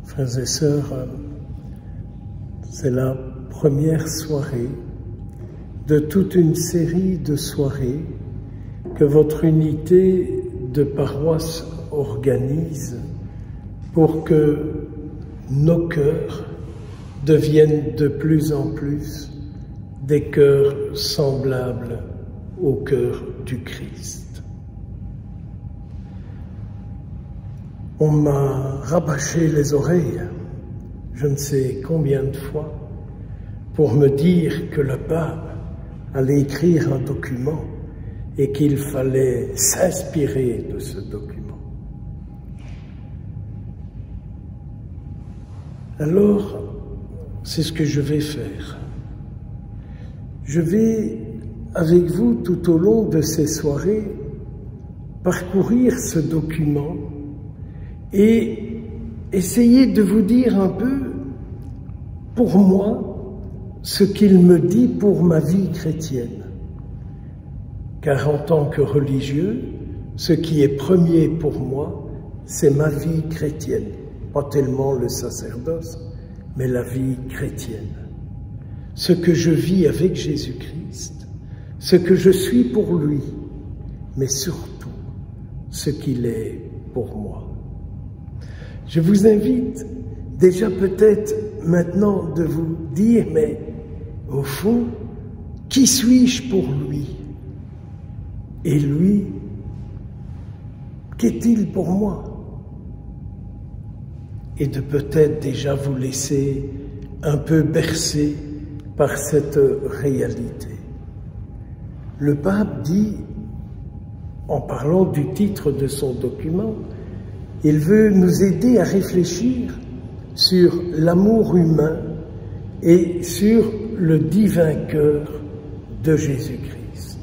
Frères et sœurs, c'est la première soirée de toute une série de soirées que votre unité de paroisse organise pour que nos cœurs deviennent de plus en plus des cœurs semblables au cœur du Christ. On m'a rabâché les oreilles, je ne sais combien de fois, pour me dire que le pape allait écrire un document et qu'il fallait s'inspirer de ce document. Alors, c'est ce que je vais faire. Je vais, avec vous, tout au long de ces soirées, parcourir ce document et essayer de vous dire un peu, pour moi, ce qu'il me dit pour ma vie chrétienne. Car en tant que religieux, ce qui est premier pour moi, c'est ma vie chrétienne. Pas tellement le sacerdoce, mais la vie chrétienne. Ce que je vis avec Jésus-Christ, ce que je suis pour lui, mais surtout ce qu'il est pour moi. Je vous invite déjà peut-être maintenant de vous dire, mais au fond, qui suis-je pour lui? Et lui, qu'est-il pour moi? Et de peut-être déjà vous laisser un peu bercer par cette réalité. Le pape dit, en parlant du titre de son document, il veut nous aider à réfléchir sur l'amour humain et sur le divin cœur de Jésus-Christ.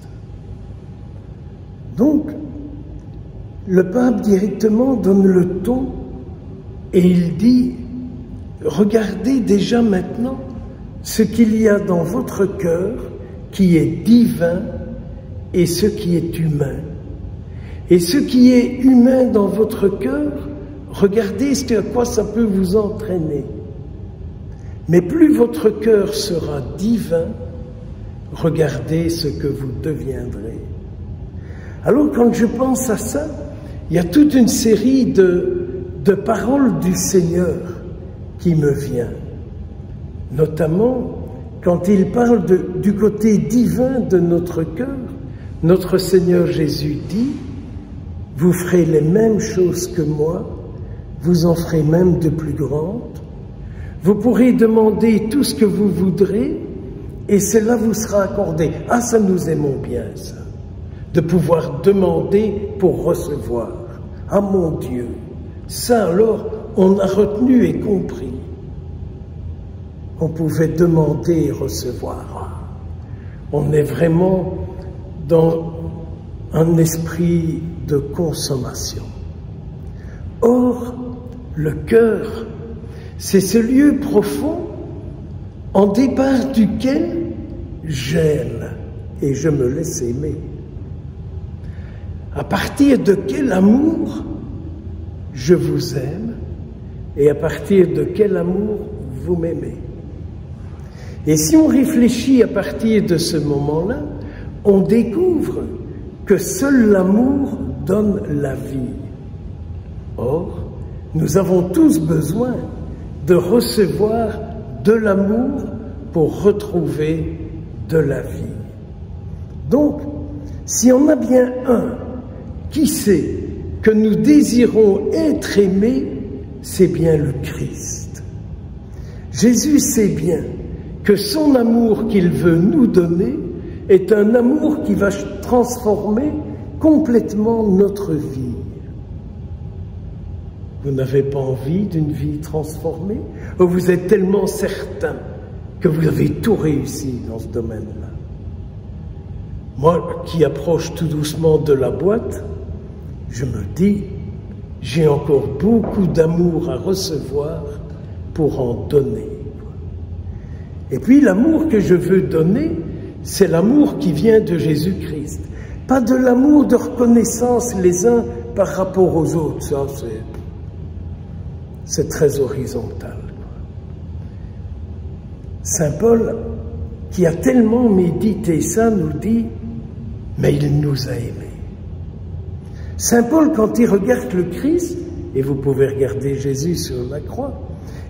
Donc, le pape directement donne le ton et il dit, regardez déjà maintenant ce qu'il y a dans votre cœur qui est divin et ce qui est humain. Et ce qui est humain dans votre cœur, regardez à quoi ça peut vous entraîner. Mais plus votre cœur sera divin, regardez ce que vous deviendrez. Alors quand je pense à ça, il y a toute une série de paroles du Seigneur qui me vient. Notamment, quand il parle du côté divin de notre cœur, notre Seigneur Jésus dit, « Vous ferez les mêmes choses que moi, vous en ferez même de plus grandes. Vous pourrez demander tout ce que vous voudrez, et cela vous sera accordé. » Ah, ça nous aimons bien, ça, de pouvoir demander pour recevoir. Ah, mon Dieu, ça alors, on a retenu et compris. On pouvait demander et recevoir. On est vraiment dans un esprit de consommation. Or, le cœur, c'est ce lieu profond en départ duquel j'aime et je me laisse aimer. À partir de quel amour je vous aime et à partir de quel amour vous m'aimez. Et si on réfléchit à partir de ce moment-là, on découvre que seul l'amour donne la vie. Or, nous avons tous besoin de recevoir de l'amour pour retrouver de la vie. Donc, si on a bien un qui sait que nous désirons être aimés, c'est bien le Christ. Jésus sait bien que son amour qu'il veut nous donner est un amour qui va transformer complètement notre vie. Vous n'avez pas envie d'une vie transformée? Ou vous êtes tellement certain que vous avez tout réussi dans ce domaine-là? Moi, qui approche tout doucement de la boîte, je me dis, j'ai encore beaucoup d'amour à recevoir pour en donner. Et puis l'amour que je veux donner, c'est l'amour qui vient de Jésus-Christ. Pas de l'amour de reconnaissance les uns par rapport aux autres. Ça, c'est très horizontal. Saint Paul, qui a tellement médité ça, nous dit, mais il nous a aimés. Saint Paul, quand il regarde le Christ, et vous pouvez regarder Jésus sur la croix,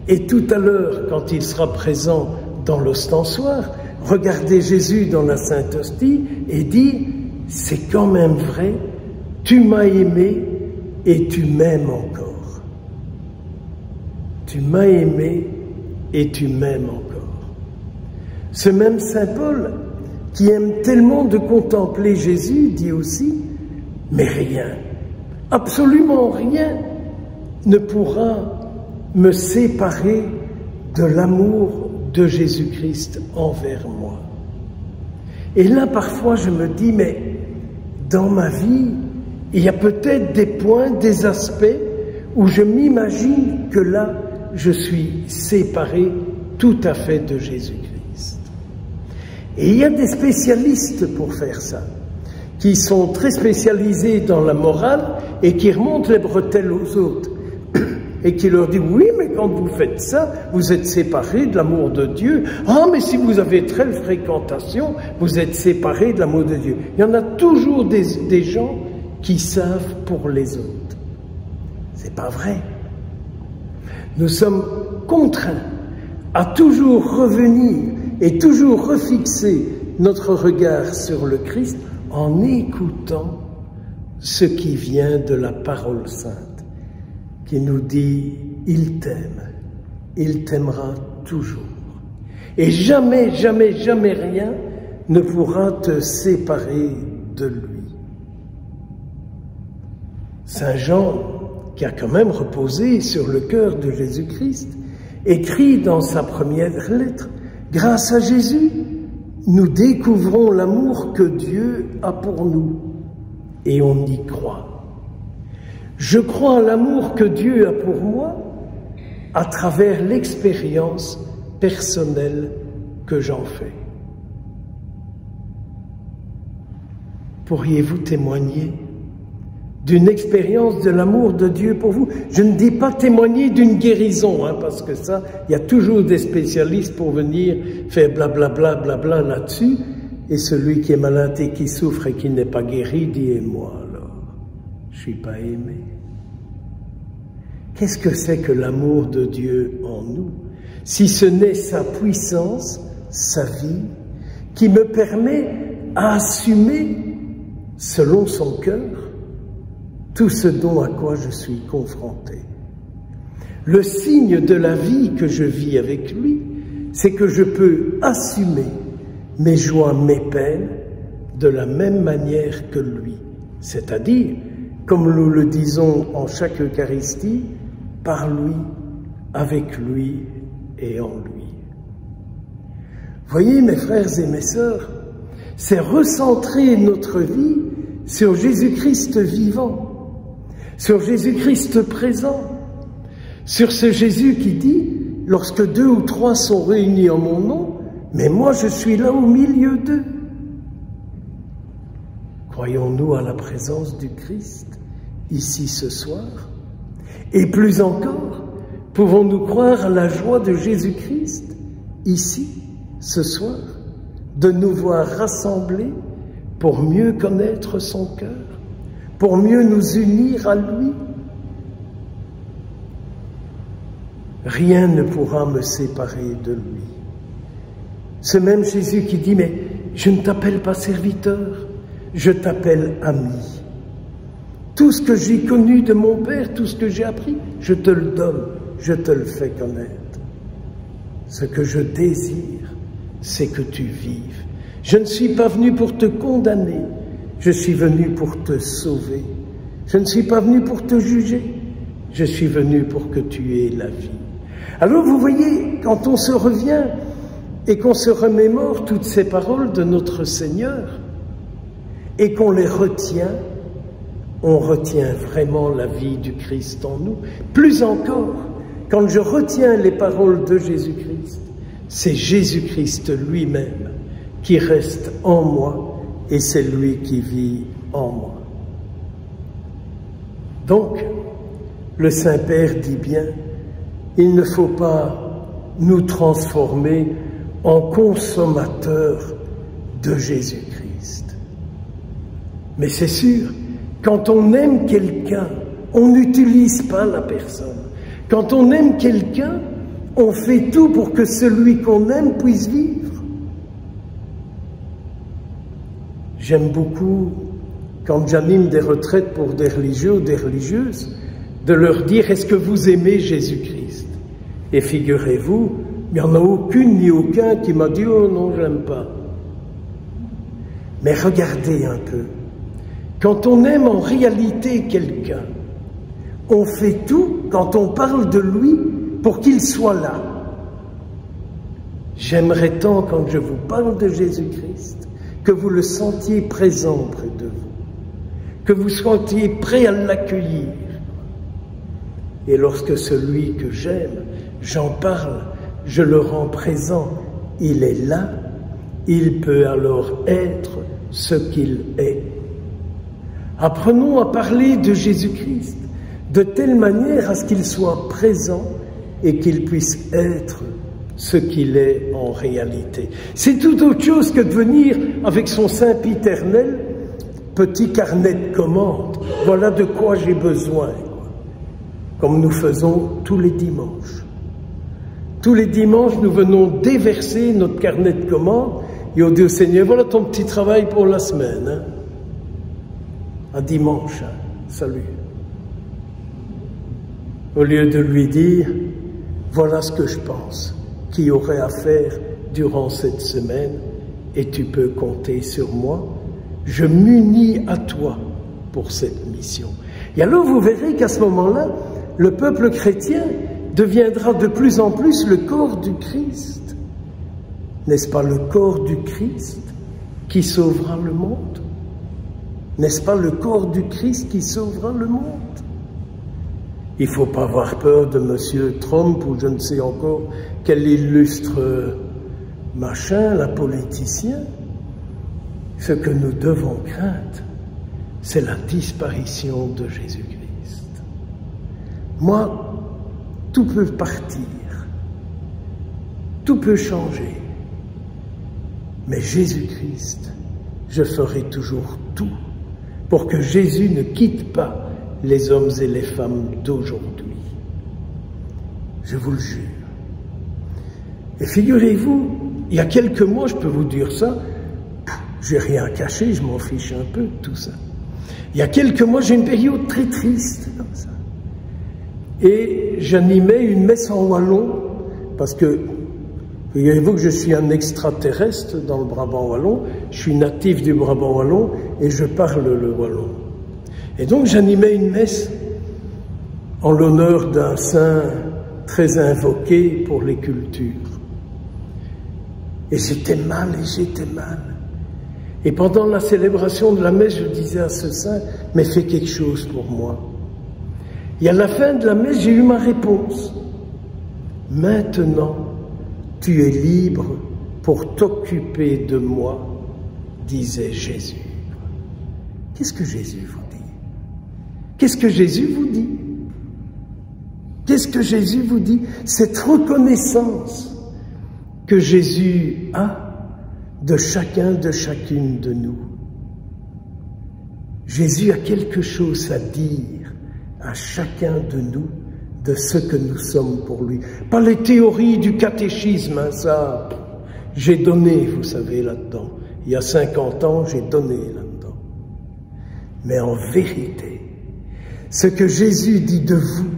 et tout à l'heure, quand il sera présent dans l'ostensoir, regardez Jésus dans la Sainte Hostie et dit, c'est quand même vrai, tu m'as aimé et tu m'aimes encore. Tu m'as aimé et tu m'aimes encore. Ce même Saint Paul, qui aime tellement de contempler Jésus, dit aussi, mais rien, absolument rien, ne pourra me séparer de l'amour de Jésus-Christ envers moi. Et là, parfois, je me dis, mais dans ma vie, il y a peut-être des points, des aspects où je m'imagine que là, je suis séparé tout à fait de Jésus-Christ. Et il y a des spécialistes pour faire ça, qui sont très spécialisés dans la morale et qui remontent les bretelles aux autres. Et qui leur dit, oui, mais quand vous faites ça, vous êtes séparés de l'amour de Dieu. Ah, mais si vous avez telle fréquentation, vous êtes séparés de l'amour de Dieu. Il y en a toujours des gens qui savent pour les autres. C'est pas vrai. Nous sommes contraints à toujours revenir et toujours refixer notre regard sur le Christ en écoutant ce qui vient de la parole sainte, qui nous dit, il t'aime, il t'aimera toujours. Et jamais, jamais, jamais rien ne pourra te séparer de lui. Saint Jean, qui a quand même reposé sur le cœur de Jésus-Christ, écrit dans sa première lettre, grâce à Jésus, nous découvrons l'amour que Dieu a pour nous, et on y croit. Je crois à l'amour que Dieu a pour moi à travers l'expérience personnelle que j'en fais. Pourriez-vous témoigner d'une expérience de l'amour de Dieu pour vous? Je ne dis pas témoigner d'une guérison, parce que ça, il y a toujours des spécialistes pour venir faire blablabla, blabla là-dessus, et celui qui est malade et qui souffre et qui n'est pas guéri dit, et moi alors, je ne suis pas aimé. Qu'est-ce que c'est que l'amour de Dieu en nous, si ce n'est sa puissance, sa vie, qui me permet à assumer, selon son cœur, tout ce dont à quoi je suis confronté. Le signe de la vie que je vis avec lui, c'est que je peux assumer mes joies, mes peines, de la même manière que lui. C'est-à-dire, comme nous le disons en chaque Eucharistie, par lui, avec lui et en lui. Voyez, mes frères et mes sœurs, c'est recentrer notre vie sur Jésus-Christ vivant, sur Jésus-Christ présent, sur ce Jésus qui dit, lorsque 2 ou 3 sont réunis en mon nom, mais moi je suis là au milieu d'eux. Croyons-nous à la présence du Christ, ici ce soir? Et plus encore, pouvons-nous croire à la joie de Jésus-Christ, ici, ce soir, de nous voir rassemblés pour mieux connaître son cœur, pour mieux nous unir à lui? Rien ne pourra me séparer de lui. Ce même Jésus qui dit, mais je ne t'appelle pas serviteur, je t'appelle ami. Tout ce que j'ai connu de mon Père, tout ce que j'ai appris, je te le donne, je te le fais connaître. Ce que je désire, c'est que tu vives. Je ne suis pas venu pour te condamner, je suis venu pour te sauver. Je ne suis pas venu pour te juger, je suis venu pour que tu aies la vie. Alors vous voyez, quand on se revient et qu'on se remémore toutes ces paroles de notre Seigneur et qu'on les retient, on retient vraiment la vie du Christ en nous. Plus encore, quand je retiens les paroles de Jésus-Christ, c'est Jésus-Christ lui-même qui reste en moi et c'est lui qui vit en moi. Donc, le Saint-Père dit bien, il ne faut pas nous transformer en consommateurs de Jésus-Christ. Mais c'est sûr, quand on aime quelqu'un, on n'utilise pas la personne. Quand on aime quelqu'un, on fait tout pour que celui qu'on aime puisse vivre. J'aime beaucoup, quand j'anime des retraites pour des religieux ou des religieuses, de leur dire « Est-ce que vous aimez Jésus-Christ » Et figurez-vous, il n'y en a aucune ni aucun qui m'a dit « Oh non, j'aime pas ». Mais regardez un peu, quand on aime en réalité quelqu'un, on fait tout, quand on parle de lui, pour qu'il soit là. J'aimerais tant, quand je vous parle de Jésus-Christ, que vous le sentiez présent près de vous, que vous soyez prêt à l'accueillir. Et lorsque celui que j'aime, j'en parle, je le rends présent, il est là, il peut alors être ce qu'il est. Apprenons à parler de Jésus-Christ de telle manière à ce qu'il soit présent et qu'il puisse être ce qu'il est en réalité. C'est tout autre chose que de venir avec son sempiternel petit carnet de commandes. Voilà de quoi j'ai besoin, comme nous faisons tous les dimanches. Tous les dimanches, nous venons déverser notre carnet de commandes et on dit au Seigneur, voilà ton petit travail pour la semaine. Hein. À dimanche, hein. Salut. Au lieu de lui dire, voilà ce que je pense qu'il y aurait à faire durant cette semaine et tu peux compter sur moi, je m'unis à toi pour cette mission. Et alors vous verrez qu'à ce moment-là, le peuple chrétien deviendra de plus en plus le corps du Christ. N'est-ce pas le corps du Christ qui sauvera le monde? N'est-ce pas le corps du Christ qui sauvera le monde? Il ne faut pas avoir peur de M. Trump ou je ne sais encore quel illustre machin, la politicien. Ce que nous devons craindre, c'est la disparition de Jésus-Christ. Moi, tout peut partir, tout peut changer, mais Jésus-Christ, je ferai toujours tout pour que Jésus ne quitte pas les hommes et les femmes d'aujourd'hui. Je vous le jure. Et figurez-vous, il y a quelques mois, je peux vous dire ça, j'ai rien caché, je m'en fiche un peu de tout ça. Il y a quelques mois, j'ai une période très triste comme ça. Et j'animais une messe en wallon, parce que, figurez-vous que je suis un extraterrestre dans le Brabant wallon, je suis natif du Brabant wallon et je parle le wallon. Et donc j'animais une messe en l'honneur d'un saint très invoqué pour les cultures. Et j'étais mal, Et pendant la célébration de la messe, je disais à ce saint, mais fais quelque chose pour moi. Et à la fin de la messe, j'ai eu ma réponse. Maintenant, tu es libre pour t'occuper de moi, disait Jésus. Qu'est-ce que Jésus vous dit? Qu'est-ce que Jésus vous dit? Qu'est-ce que Jésus vous dit? Cette reconnaissance que Jésus a de chacun, de chacune de nous. Jésus a quelque chose à dire à chacun de nous de ce que nous sommes pour lui. Pas les théories du catéchisme, hein, ça, j'ai donné, vous savez, là-dedans. Il y a 50 ans, j'ai donné là-dedans. Mais en vérité, ce que Jésus dit de vous,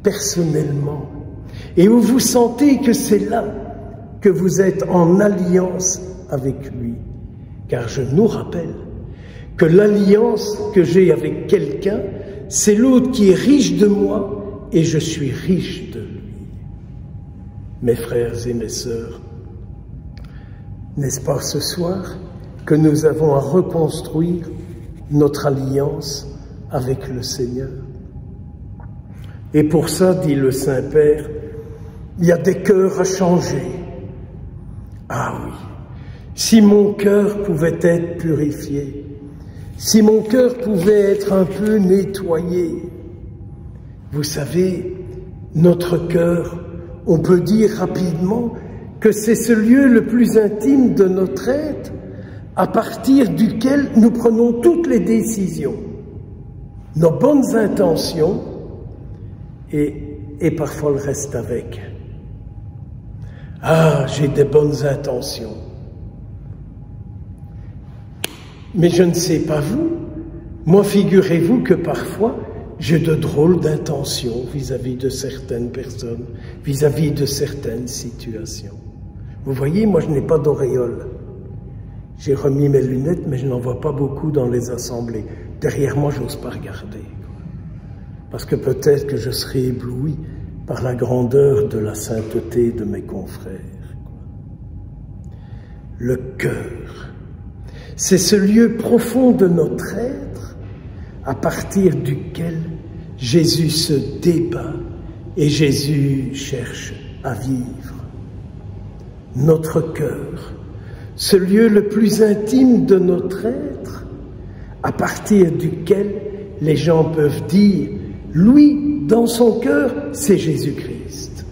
personnellement, et où vous sentez que c'est là que vous êtes en alliance avec lui. Car je nous rappelle que l'alliance que j'ai avec quelqu'un, c'est l'autre qui est riche de moi et je suis riche de lui. Mes frères et mes sœurs, n'est-ce pas ce soir que nous avons à reconstruire notre alliance avec le Seigneur? Et pour ça, dit le Saint-Père, il y a des cœurs à changer. Ah oui, si mon cœur pouvait être purifié, si mon cœur pouvait être un peu nettoyé, vous savez, Notre cœur, on peut dire rapidement que c'est ce lieu le plus intime de notre être, à partir duquel nous prenons toutes les décisions, nos bonnes intentions et parfois le reste avec. Ah, j'ai des bonnes intentions. Mais je ne sais pas vous, moi figurez-vous que parfois j'ai de drôles d'intentions vis-à-vis de certaines personnes, vis-à-vis de certaines situations. Vous voyez, moi je n'ai pas d'auréole. J'ai remis mes lunettes, mais je n'en vois pas beaucoup dans les assemblées. Derrière moi, je n'ose pas regarder. Parce que peut-être que je serai ébloui par la grandeur de la sainteté de mes confrères. Le cœur, c'est ce lieu profond de notre être à partir duquel Jésus se débat et Jésus cherche à vivre. Notre cœur, ce lieu le plus intime de notre être, à partir duquel les gens peuvent dire, lui, dans son cœur, c'est Jésus-Christ.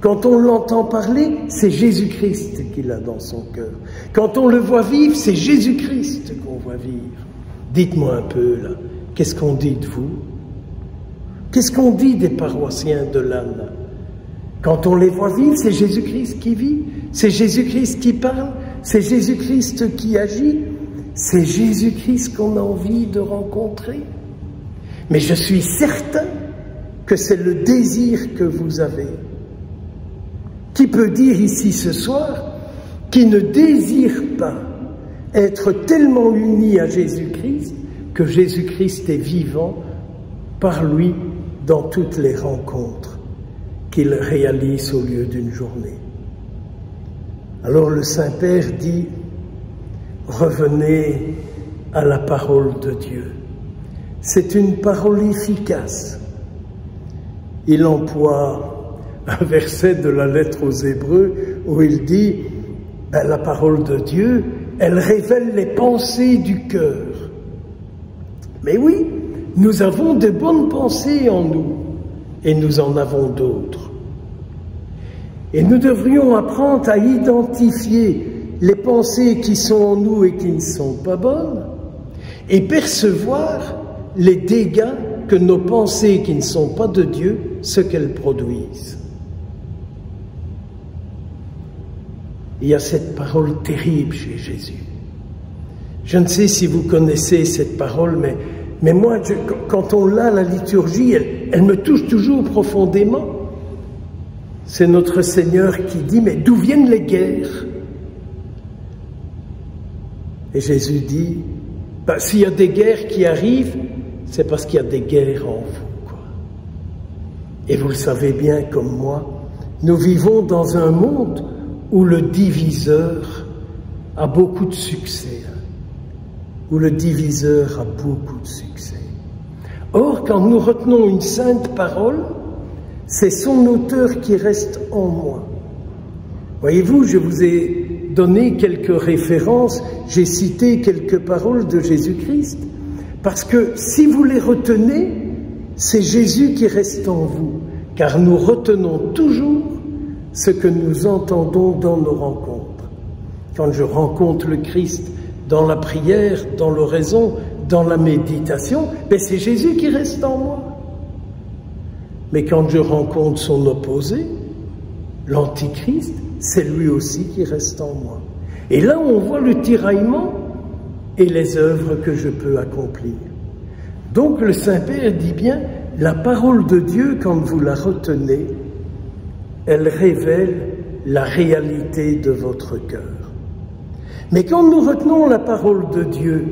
Quand on l'entend parler, c'est Jésus-Christ qu'il a dans son cœur. Quand on le voit vivre, c'est Jésus-Christ qu'on voit vivre. Dites-moi un peu, là, qu'est-ce qu'on dit de vous? Qu'est-ce qu'on dit des paroissiens de l'âne? Quand on les voit vivre, c'est Jésus-Christ qui vit, c'est Jésus-Christ qui parle, c'est Jésus-Christ qui agit, c'est Jésus-Christ qu'on a envie de rencontrer. Mais je suis certain que c'est le désir que vous avez. Qui peut dire ici ce soir qui ne désire pas être tellement uni à Jésus-Christ que Jésus-Christ est vivant par lui dans toutes les rencontres qu'il réalise au lieu d'une journée. Alors le Saint-Père dit, revenez à la parole de Dieu. C'est une parole efficace. Il emploie un verset de la lettre aux Hébreux où il dit, la parole de Dieu, elle révèle les pensées du cœur. Mais oui, nous avons de bonnes pensées en nous. Et nous en avons d'autres. Et nous devrions apprendre à identifier les pensées qui sont en nous et qui ne sont pas bonnes, et percevoir les dégâts que nos pensées qui ne sont pas de Dieu, ce qu'elles produisent. Il y a cette parole terrible chez Jésus. Je ne sais si vous connaissez cette parole, mais moi, quand on l'a, la liturgie, elle me touche toujours profondément. C'est notre Seigneur qui dit, mais d'où viennent les guerres? Et Jésus dit, s'il y a des guerres qui arrivent, c'est parce qu'il y a des guerres en vous, quoi. Et vous le savez bien comme moi, nous vivons dans un monde où le diviseur a beaucoup de succès. Où le diviseur a beaucoup de succès. Or, quand nous retenons une sainte parole, c'est son auteur qui reste en moi. Voyez-vous, je vous ai donné quelques références, j'ai cité quelques paroles de Jésus-Christ, parce que si vous les retenez, c'est Jésus qui reste en vous, car nous retenons toujours ce que nous entendons dans nos rencontres. Quand je rencontre le Christ dans la prière, dans l'oraison, dans la méditation, c'est Jésus qui reste en moi. Mais quand je rencontre son opposé, l'Antichrist, c'est lui aussi qui reste en moi. Et là, on voit le tiraillement et les œuvres que je peux accomplir. Donc le Saint-Père dit bien, la parole de Dieu, quand vous la retenez, elle révèle la réalité de votre cœur. Mais quand nous retenons la parole de Dieu,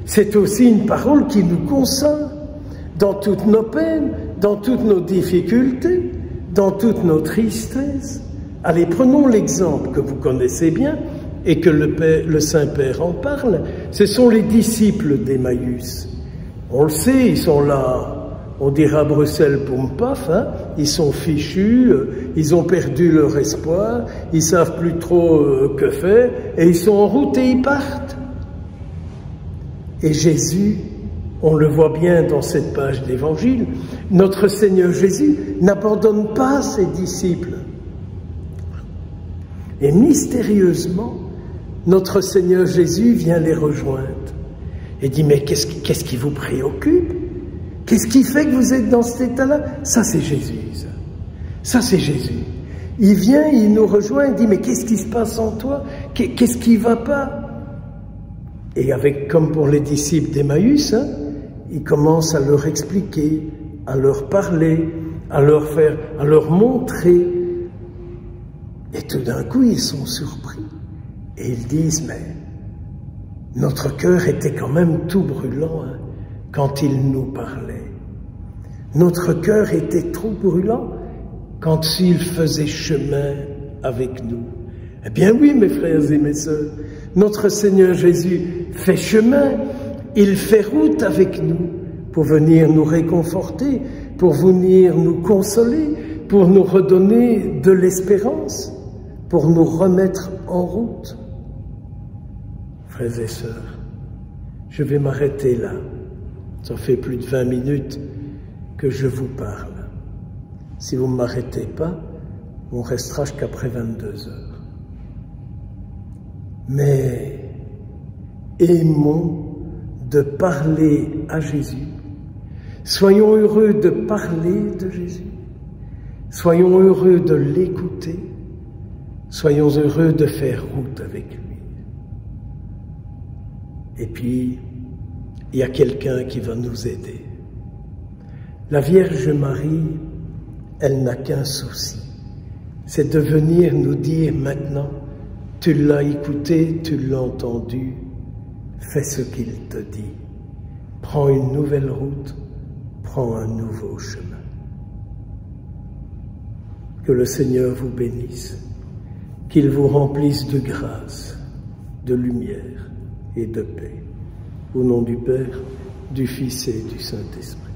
c'est aussi une parole qui nous console dans toutes nos peines, dans toutes nos difficultés, dans toutes nos tristesses. Allez, prenons l'exemple que vous connaissez bien et que le Saint-Père en parle. Ce sont les disciples d'Emmaüs. On le sait, ils sont là, on dira Bruxelles poum paf, hein, ils sont fichus, ils ont perdu leur espoir, ils savent plus trop que faire, et ils sont en route et ils partent. Et Jésus On le voit bien dans cette page d'Évangile, notre Seigneur Jésus n'abandonne pas ses disciples. Et mystérieusement, notre Seigneur Jésus vient les rejoindre et dit « Mais qu'est-ce qui vous préoccupe? Qu'est-ce qui fait que vous êtes dans cet état-là » Ça, c'est Jésus, ça c'est Jésus. Il vient, il nous rejoint, il dit « Mais qu'est-ce qui se passe en toi? Qu'est-ce qui ne va pas ?» Et avec, comme pour les disciples d'Emmaüs, il commence à leur expliquer, à leur parler, à leur montrer. Et tout d'un coup, ils sont surpris. Et ils disent, mais notre cœur était quand même tout brûlant quand il nous parlait. Notre cœur était trop brûlant quand il faisait chemin avec nous. Eh bien oui, mes frères et mes sœurs, notre Seigneur Jésus fait chemin, il fait route avec nous pour venir nous réconforter, pour venir nous consoler, pour nous redonner de l'espérance, pour nous remettre en route. Frères et sœurs, je vais m'arrêter là. Ça fait plus de 20 minutes que je vous parle. Si vous ne m'arrêtez pas, on restera jusqu'après 22 heures. Mais aimons de parler à Jésus. Soyons heureux de parler de Jésus. Soyons heureux de l'écouter. Soyons heureux de faire route avec lui. Et puis, il y a quelqu'un qui va nous aider. La Vierge Marie, elle n'a qu'un souci. C'est de venir nous dire maintenant, tu l'as écouté, tu l'as entendu, fais ce qu'il te dit. Prends une nouvelle route, prends un nouveau chemin. Que le Seigneur vous bénisse, qu'il vous remplisse de grâce, de lumière et de paix. Au nom du Père, du Fils et du Saint-Esprit.